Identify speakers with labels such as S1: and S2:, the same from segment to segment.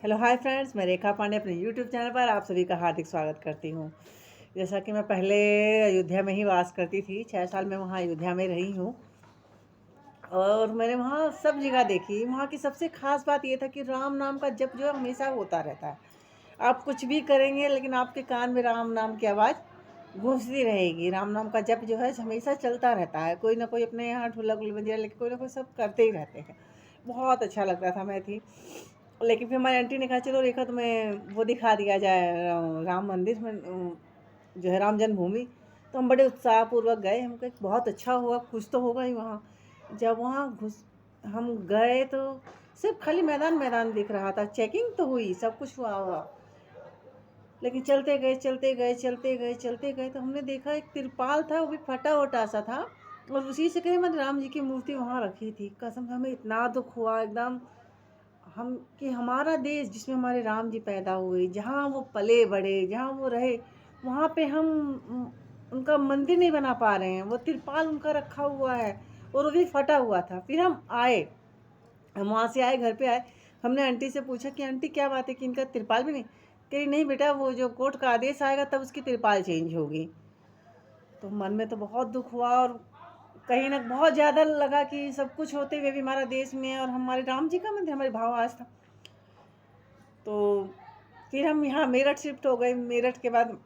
S1: Hello hi friends, मैं रेखा पांडे अपने YouTube channel पर आप सभी का हार्दिक स्वागत करती हूँ। जैसा कि मैं पहले अयोध्या में ही वास करती थी, 6 साल मैं वहाँ अयोध्या में रही हूँ और मैंने वहाँ सब जगह देखी। वहाँ की सबसे ख़ास बात ये था कि राम नाम का जप जो है हमेशा होता रहता है। आप कुछ भी करेंगे लेकिन आपके कान में राम नाम की आवाज़ गूंजती रहेगी। राम नाम का जप जो है हमेशा चलता रहता है। कोई ना कोई अपने यहाँ ढोलक मंजीरा लेके कोई ना कोई सब करते ही रहते हैं। बहुत अच्छा लगता था। मैं थी, लेकिन फिर हमारी आंटी ने कहा चलो रेखा तुम्हें वो दिखा दिया जाए, राम मंदिर में जो है राम जन्मभूमि। तो हम बड़े उत्साहपूर्वक गए। हमको एक बहुत अच्छा हुआ, कुछ तो होगा ही वहाँ। जब वहाँ घुस हम गए तो सिर्फ खाली मैदान मैदान दिख रहा था। चेकिंग तो हुई, सब कुछ हुआ हुआ, लेकिन चलते गए चलते गए चलते गए चलते गए तो हमने देखा एक तिरपाल था, वो भी फटा वटा सा था और उसी से कहीं मैंने राम जी की मूर्ति वहाँ रखी थी। कसम से हमें इतना दुख हुआ एकदम, हम कि हमारा देश जिसमें हमारे राम जी पैदा हुए, जहाँ वो पले बढ़े, जहाँ वो रहे, वहाँ पे हम उनका मंदिर नहीं बना पा रहे हैं। वो तिरपाल उनका रखा हुआ है और वो भी फटा हुआ था। फिर हम आए, हम वहाँ से आए, घर पे आए। हमने आंटी से पूछा कि आंटी क्या बात है कि इनका तिरपाल भी नहीं? कही नहीं बेटा, वो जो कोर्ट का आदेश आएगा तब उसकी तिरपाल चेंज होगी। तो मन में तो बहुत दुख हुआ और कहीं ना बहुत ज़्यादा लगा कि सब कुछ होते हुए भी हमारा देश में और हमारे राम जी का मंदिर हमारे भाव आज था। तो फिर हम यहाँ मेरठ शिफ्ट हो गए। मेरठ के बाद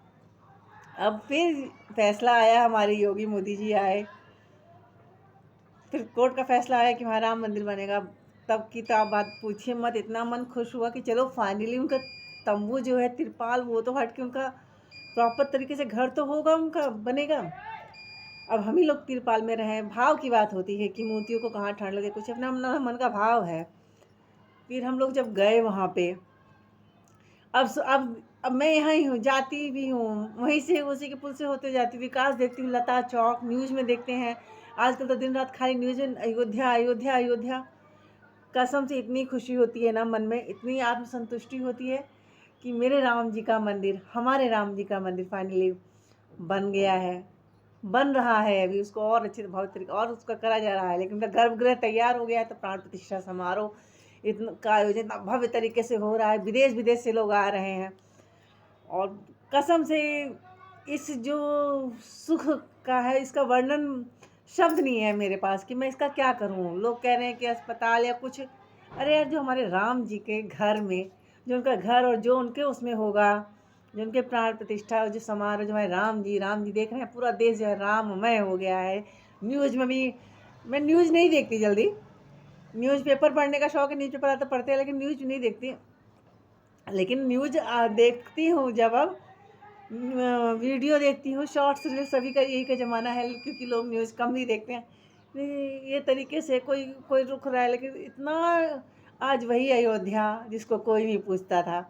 S1: अब फिर फैसला आया, हमारे योगी मोदी जी आए, फिर कोर्ट का फैसला आया कि वहाँ राम मंदिर बनेगा। तब की तो आप बात पूछिए मत, इतना मन खुश हुआ कि चलो फाइनली उनका तंबू जो है, तिरपाल, वो तो हट के उनका प्रॉपर तरीके से घर तो होगा, उनका बनेगा। अब हम ही लोग तिरपाल में रहें। भाव की बात होती है कि मूर्तियों को कहाँ ठंड लगे, कुछ अपना अपना मन का भाव है। फिर हम लोग जब गए वहाँ पे, अब मैं यहाँ ही हूँ, जाती भी हूँ वहीं से, उसी के पुल से होते जाती, विकास देखती हूँ, लता चौक, न्यूज़ में देखते हैं आजकल तो दिन रात खाली न्यूज़ में अयोध्या अयोध्या अयोध्या। कसम से इतनी खुशी होती है ना मन में, इतनी आत्मसंतुष्टि होती है कि मेरे राम जी का मंदिर, हमारे राम जी का मंदिर फाइनली बन गया है, बन रहा है। अभी उसको और अच्छे भव्य तरीके और उसका करा जा रहा है। लेकिन उनका गर्भगृह तैयार हो गया है तो प्राण प्रतिष्ठा समारोह इतना का आयोजन इतना भव्य तरीके से हो रहा है। विदेश विदेश से लोग आ रहे हैं और कसम से इस जो सुख का है, इसका वर्णन शब्द नहीं है मेरे पास कि मैं इसका क्या करूं। लोग कह रहे हैं कि अस्पताल या कुछ, अरे यार, जो हमारे राम जी के घर में, जो उनका घर और जो उनके उसमें होगा, जो उनके प्राण प्रतिष्ठा और जो समारोह, जो हमारे राम जी देख रहे हैं, पूरा देश जो है राममय हो गया है। न्यूज़ में भी, मैं न्यूज़ नहीं देखती जल्दी, न्यूज़ पेपर पढ़ने का शौक है, न्यूज़ पेपर आता पढ़ते हैं, लेकिन न्यूज़ नहीं देखती। लेकिन न्यूज़ देखती हूँ जब अब वीडियो देखती हूँ, शॉर्ट्स रील्स, सभी का यही का ज़माना है क्योंकि लोग न्यूज़ कम नहीं देखते हैं। ये तरीके से कोई कोई रुख रहा है, लेकिन इतना आज वही अयोध्या जिसको कोई नहीं पूछता था।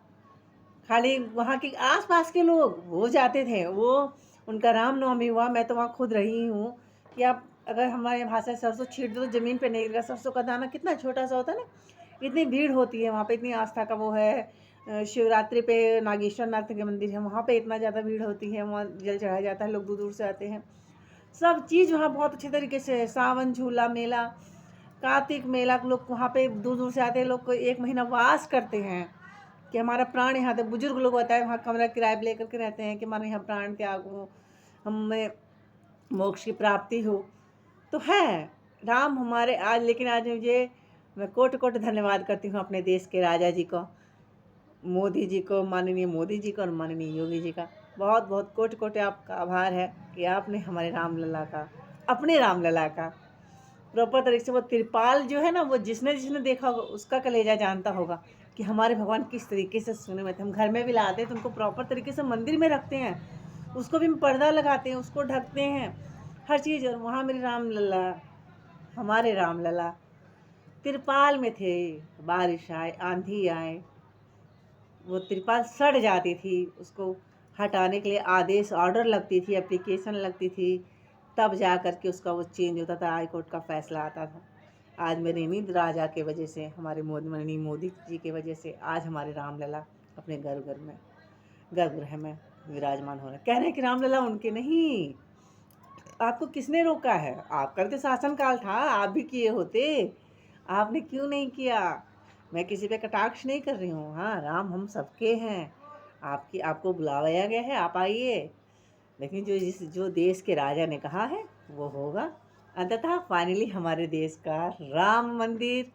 S1: खाली वहाँ के आस-पास के लोग वो जाते थे, वो उनका रामनवमी हुआ, मैं तो वहाँ खुद रही हूँ कि आप अगर हमारे भाषा से सरसों छींट दो तो ज़मीन पे नहीं गिरेगा। सरसों का दाना कितना छोटा-सा होता है ना, इतनी भीड़ होती है वहाँ पे, इतनी आस्था का वो है। शिवरात्रि पे नागेश्वर नाथ के मंदिर है, वहाँ पे इतना ज़्यादा भीड़ होती है, वहाँ जल चढ़ाया जाता है, लोग दूर-दूर से आते हैं। सब चीज़ वहाँ बहुत अच्छे तरीके से है। सावन झूला मेला, कार्तिक मेला, लोग वहाँ पे दूर-दूर से आते हैं, लोग को 1 महीना वास करते हैं कि हमारा प्राण यहाँ तक, बुजुर्ग लोग होता है वहाँ कमरा किराए पे लेकर के रहते हैं कि हमारे यहाँ प्राण त्याग हो, हमें मोक्ष की प्राप्ति हो। तो है राम हमारे आज, लेकिन आज मुझे, मैं कोटि कोटि धन्यवाद करती हूँ अपने देश के राजा जी को, मोदी जी को, माननीय मोदी जी को और माननीय योगी जी का। बहुत बहुत कोटि कोटि आपका आभार है कि आपने हमारे रामलला का, अपने रामलला का प्रॉपर तरीके से, वो तिरपाल जो है ना, वो जिसने जिसने देखा होगा उसका कलेजा जानता होगा कि हमारे भगवान किस तरीके से सुने में थे। हम घर में भी लाते हैं तो उनको प्रॉपर तरीके से मंदिर में रखते हैं, उसको भी हम पर्दा लगाते हैं, उसको ढकते हैं, हर चीज़। और वहाँ मेरे रामलला, हमारे रामलला तिरपाल में थे। बारिश आए, आंधी आए, वो तिरपाल सड़ जाती थी, उसको हटाने के लिए आदेश, ऑर्डर लगती थी, एप्लीकेशन लगती थी, तब जा कर के उसका वो चेंज होता था, हाई कोर्ट का फैसला आता था। आज मेरे इन्हीं राजा के वजह से, हमारे माननीय मोदी जी के वजह से आज हमारे रामलला अपने गर्भगृह में विराजमान हो रहे हैं। कह रहे हैं कि रामलला उनके नहीं, आपको किसने रोका है? आपका भी तो शासन काल था, आप भी किए होते, आपने क्यों नहीं किया? मैं किसी पे कटाक्ष नहीं कर रही हूँ। हाँ, राम हम सबके हैं। आपको बुलाया गया है, आप आइए। लेकिन जो देश के राजा ने कहा है वो होगा। अंततः फाइनली हमारे देश का राम मंदिर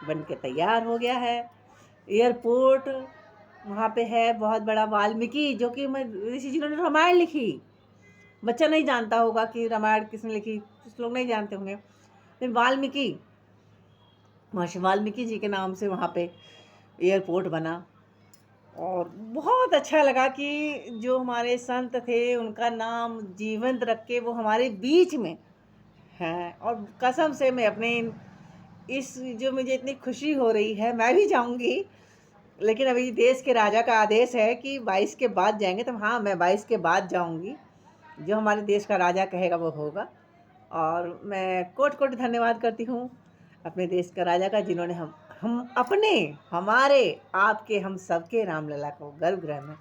S1: बन के तैयार हो गया है। एयरपोर्ट वहाँ पे है बहुत बड़ा। वाल्मीकि जो कि ऋषि जिन्होंने रामायण लिखी, बच्चा नहीं जानता होगा कि रामायण किसने लिखी, कुछ लोग नहीं जानते होंगे, लेकिन वाल्मीकि, महर्षि वाल्मीकि जी के नाम से वहाँ पे एयरपोर्ट बना। और बहुत अच्छा लगा कि जो हमारे संत थे उनका नाम जीवंत रख के वो हमारे बीच में हैं। और कसम से मैं अपने इस जो मुझे इतनी खुशी हो रही है, मैं भी जाऊंगी, लेकिन अभी देश के राजा का आदेश है कि 22 के बाद जाएंगे। तो हाँ, मैं 22 के बाद जाऊंगी। जो हमारे देश का राजा कहेगा वो होगा। और मैं कोटि कोटि धन्यवाद करती हूँ अपने देश का राजा का, जिन्होंने हम अपने, हमारे, आपके, हम सबके रामलला को गर्भगृह में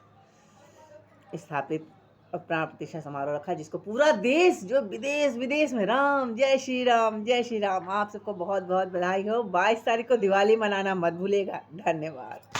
S1: स्थापित और प्राण प्रतिष्ठा समारोह रखा, जिसको पूरा देश, जो विदेश विदेश में राम, जय श्री राम, जय श्री राम। आप सबको बहुत बहुत बधाई हो। 22 तारीख को दिवाली मनाना मत भूलेगा। धन्यवाद।